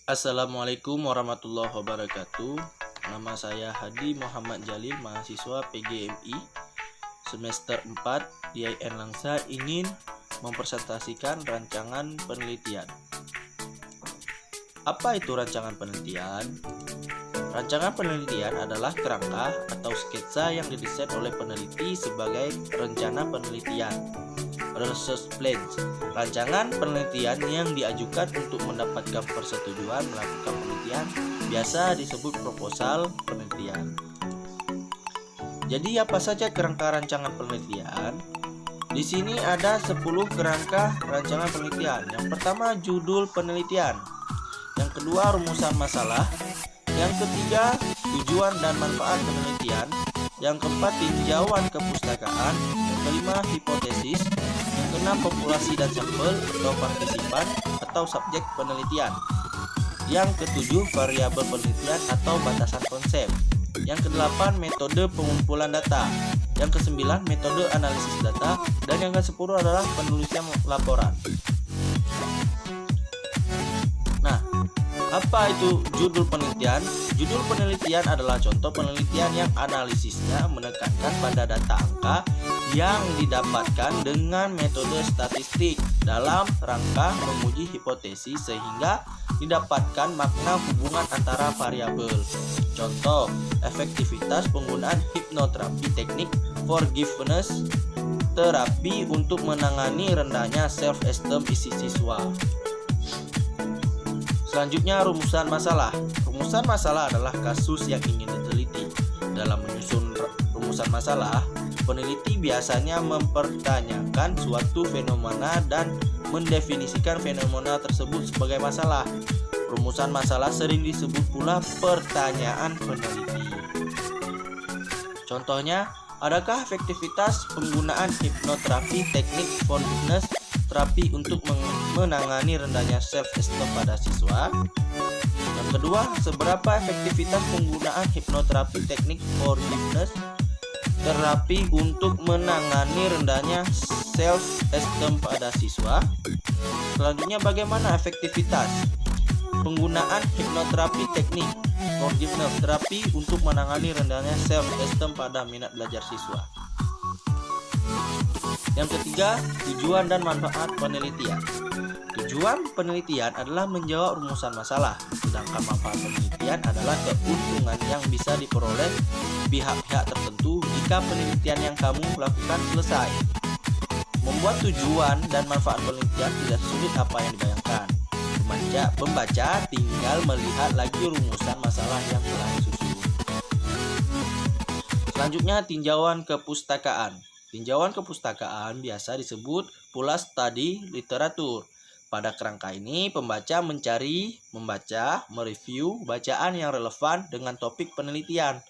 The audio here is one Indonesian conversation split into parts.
Assalamualaikum warahmatullahi wabarakatuh. Nama saya Hadi Muhammad Jalil, mahasiswa PGMI semester 4 IAIN Langsa, ingin mempresentasikan rancangan penelitian. Apa itu rancangan penelitian? Rancangan penelitian adalah kerangka atau sketsa yang didesain oleh peneliti sebagai rencana penelitian. Research plan, rancangan penelitian yang diajukan untuk mendapatkan persetujuan melakukan penelitian, biasa disebut proposal penelitian. Jadi apa saja kerangka rancangan penelitian? Di sini ada 10 kerangka rancangan penelitian. Yang pertama, judul penelitian. Yang kedua, rumusan masalah. Yang ketiga, tujuan dan manfaat penelitian. Yang keempat, tinjauan kepustakaan. Yang kelima, hipotesis. Yang keenam, populasi dan sampel atau partisipan atau subjek penelitian. Yang ketujuh, variabel penelitian atau batasan konsep. Yang kedelapan, metode pengumpulan data. Yang kesembilan, metode analisis data. Dan yang kesepuluh adalah penulisan laporan. Nah, apa itu judul penelitian? Judul penelitian adalah contoh penelitian yang analisisnya menekankan pada data angka yang didapatkan dengan metode statistik dalam rangka menguji hipotesis sehingga didapatkan makna hubungan antara variabel. Contoh, efektivitas penggunaan hipnoterapi, teknik forgiveness terapi untuk menangani rendahnya self-esteem isi siswa. Selanjutnya, rumusan masalah. Rumusan masalah adalah kasus yang ingin diteliti. Dalam menyusun rumusan masalah, peneliti biasanya mempertanyakan suatu fenomena dan mendefinisikan fenomena tersebut sebagai masalah. Rumusan masalah sering disebut pula pertanyaan peneliti. Contohnya, adakah efektivitas penggunaan hipnoterapi, teknik forgiveness terapi untuk menangani rendahnya self-esteem pada siswa? Yang kedua, seberapa efektivitas penggunaan hipnoterapi, teknik forgiveness terapi untuk menangani rendahnya self-esteem pada siswa? Selanjutnya, bagaimana efektivitas penggunaan hipnoterapi, teknik forgiveness terapi untuk menangani rendahnya self-esteem pada minat belajar siswa? Yang ketiga, tujuan dan manfaat penelitian. Tujuan penelitian adalah menjawab rumusan masalah, sedangkan manfaat penelitian adalah keuntungan yang bisa diperoleh pihak-pihak tertentu jika penelitian yang kamu lakukan selesai. Membuat tujuan dan manfaat penelitian tidak sulit apa yang dibayangkan. Pembaca tinggal melihat lagi rumusan masalah yang telah disusun. Selanjutnya, tinjauan kepustakaan. Tinjauan kepustakaan biasa disebut pula studi literatur. Pada kerangka ini, pembaca mereview bacaan yang relevan dengan topik penelitian.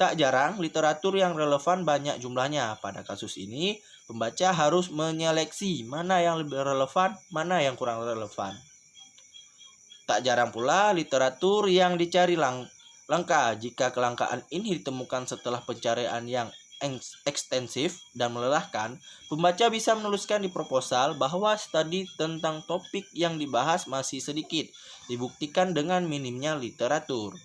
Tak jarang, literatur yang relevan banyak jumlahnya. Pada kasus ini, pembaca harus menyeleksi mana yang lebih relevan, mana yang kurang relevan. Tak jarang pula, literatur yang dicari langka. Jika kelangkaan ini ditemukan setelah pencarian yang ekstensif dan melelahkan, pembaca bisa menuliskan di proposal bahwa studi tentang topik yang dibahas masih sedikit, dibuktikan dengan minimnya literatur.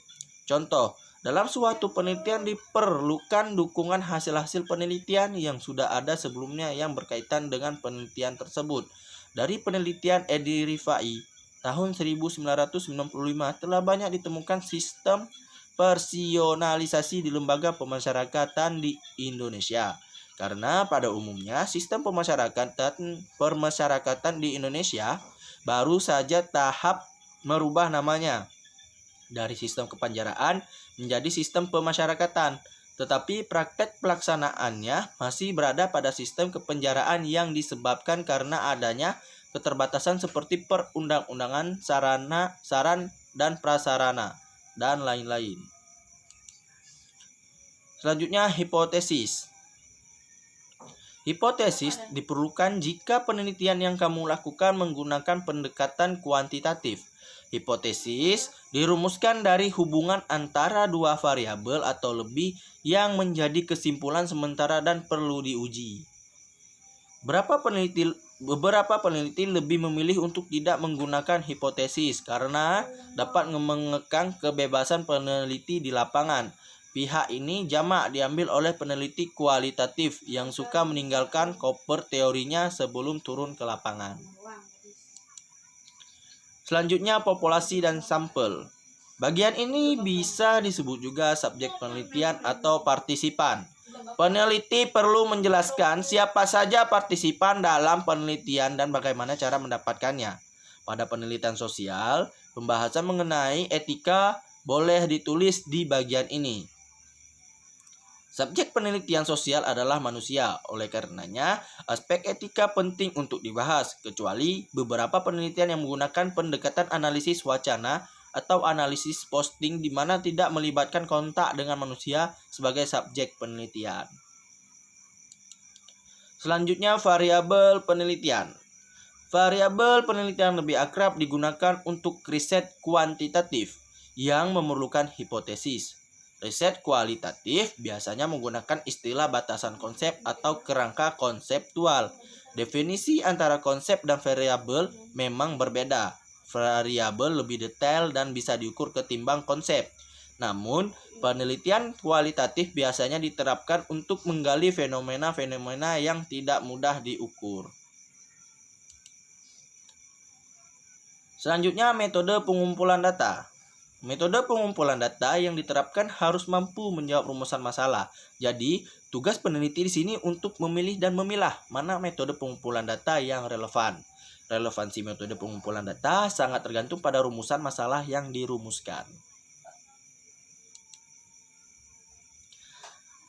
Contoh, dalam suatu penelitian diperlukan dukungan hasil-hasil penelitian yang sudah ada sebelumnya yang berkaitan dengan penelitian tersebut. Dari penelitian Edi Rifai tahun 1995 telah banyak ditemukan sistem personalisasi di lembaga pemasyarakatan di Indonesia. Karena pada umumnya sistem pemasyarakatan di Indonesia baru saja tahap merubah namanya dari sistem kepenjaraan menjadi sistem pemasyarakatan. Tetapi praktek pelaksanaannya masih berada pada sistem kepenjaraan yang disebabkan karena adanya keterbatasan seperti perundang-undangan, saran dan prasarana, dan lain-lain. Selanjutnya, hipotesis. Hipotesis diperlukan jika penelitian yang kamu lakukan menggunakan pendekatan kuantitatif. Hipotesis dirumuskan dari hubungan antara dua variabel atau lebih yang menjadi kesimpulan sementara dan perlu diuji. Beberapa beberapa peneliti lebih memilih untuk tidak menggunakan hipotesis karena dapat mengekang kebebasan peneliti di lapangan. Pihak ini jamak diambil oleh peneliti kualitatif yang suka meninggalkan koper teorinya sebelum turun ke lapangan. Selanjutnya, populasi dan sampel. Bagian ini bisa disebut juga subjek penelitian atau partisipan. Peneliti perlu menjelaskan siapa saja partisipan dalam penelitian dan bagaimana cara mendapatkannya. Pada penelitian sosial, pembahasan mengenai etika boleh ditulis di bagian ini. Subjek penelitian sosial adalah manusia, oleh karenanya aspek etika penting untuk dibahas, kecuali beberapa penelitian yang menggunakan pendekatan analisis wacana atau analisis posting di mana tidak melibatkan kontak dengan manusia sebagai subjek penelitian. Selanjutnya, variabel penelitian. Variabel penelitian lebih akrab digunakan untuk riset kuantitatif yang memerlukan hipotesis. Riset kualitatif biasanya menggunakan istilah batasan konsep atau kerangka konseptual. Definisi antara konsep dan variabel memang berbeda. Variabel lebih detail dan bisa diukur ketimbang konsep. Namun, penelitian kualitatif biasanya diterapkan untuk menggali fenomena-fenomena yang tidak mudah diukur. Selanjutnya, metode pengumpulan data. Metode pengumpulan data yang diterapkan harus mampu menjawab rumusan masalah. Jadi, tugas peneliti di sini untuk memilih dan memilah mana metode pengumpulan data yang relevan. Relevansi metode pengumpulan data sangat tergantung pada rumusan masalah yang dirumuskan.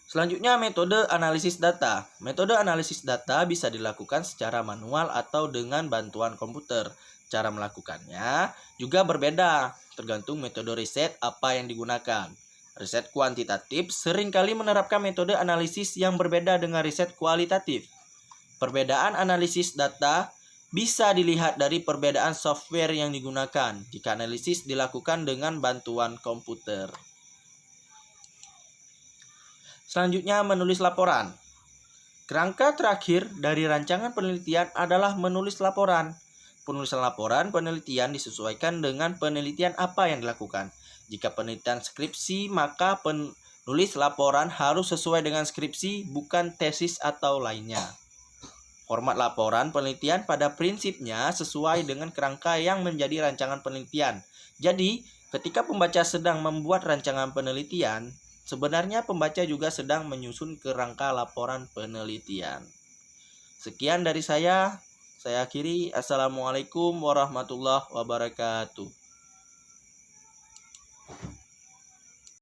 Selanjutnya, metode analisis data. Metode analisis data bisa dilakukan secara manual atau dengan bantuan komputer. Cara melakukannya juga berbeda, tergantung metode riset apa yang digunakan. Riset kuantitatif seringkali menerapkan metode analisis yang berbeda dengan riset kualitatif. Perbedaan analisis data bisa dilihat dari perbedaan software yang digunakan jika analisis dilakukan dengan bantuan komputer. Selanjutnya, menulis laporan. Kerangka terakhir dari rancangan penelitian adalah menulis laporan. Penulisan laporan penelitian disesuaikan dengan penelitian apa yang dilakukan. Jika penelitian skripsi, maka penulis laporan harus sesuai dengan skripsi, bukan tesis atau lainnya. Format laporan penelitian pada prinsipnya sesuai dengan kerangka yang menjadi rancangan penelitian. Jadi, ketika pembaca sedang membuat rancangan penelitian, sebenarnya pembaca juga sedang menyusun kerangka laporan penelitian. Sekian dari saya akhiri. Assalamualaikum warahmatullahi wabarakatuh.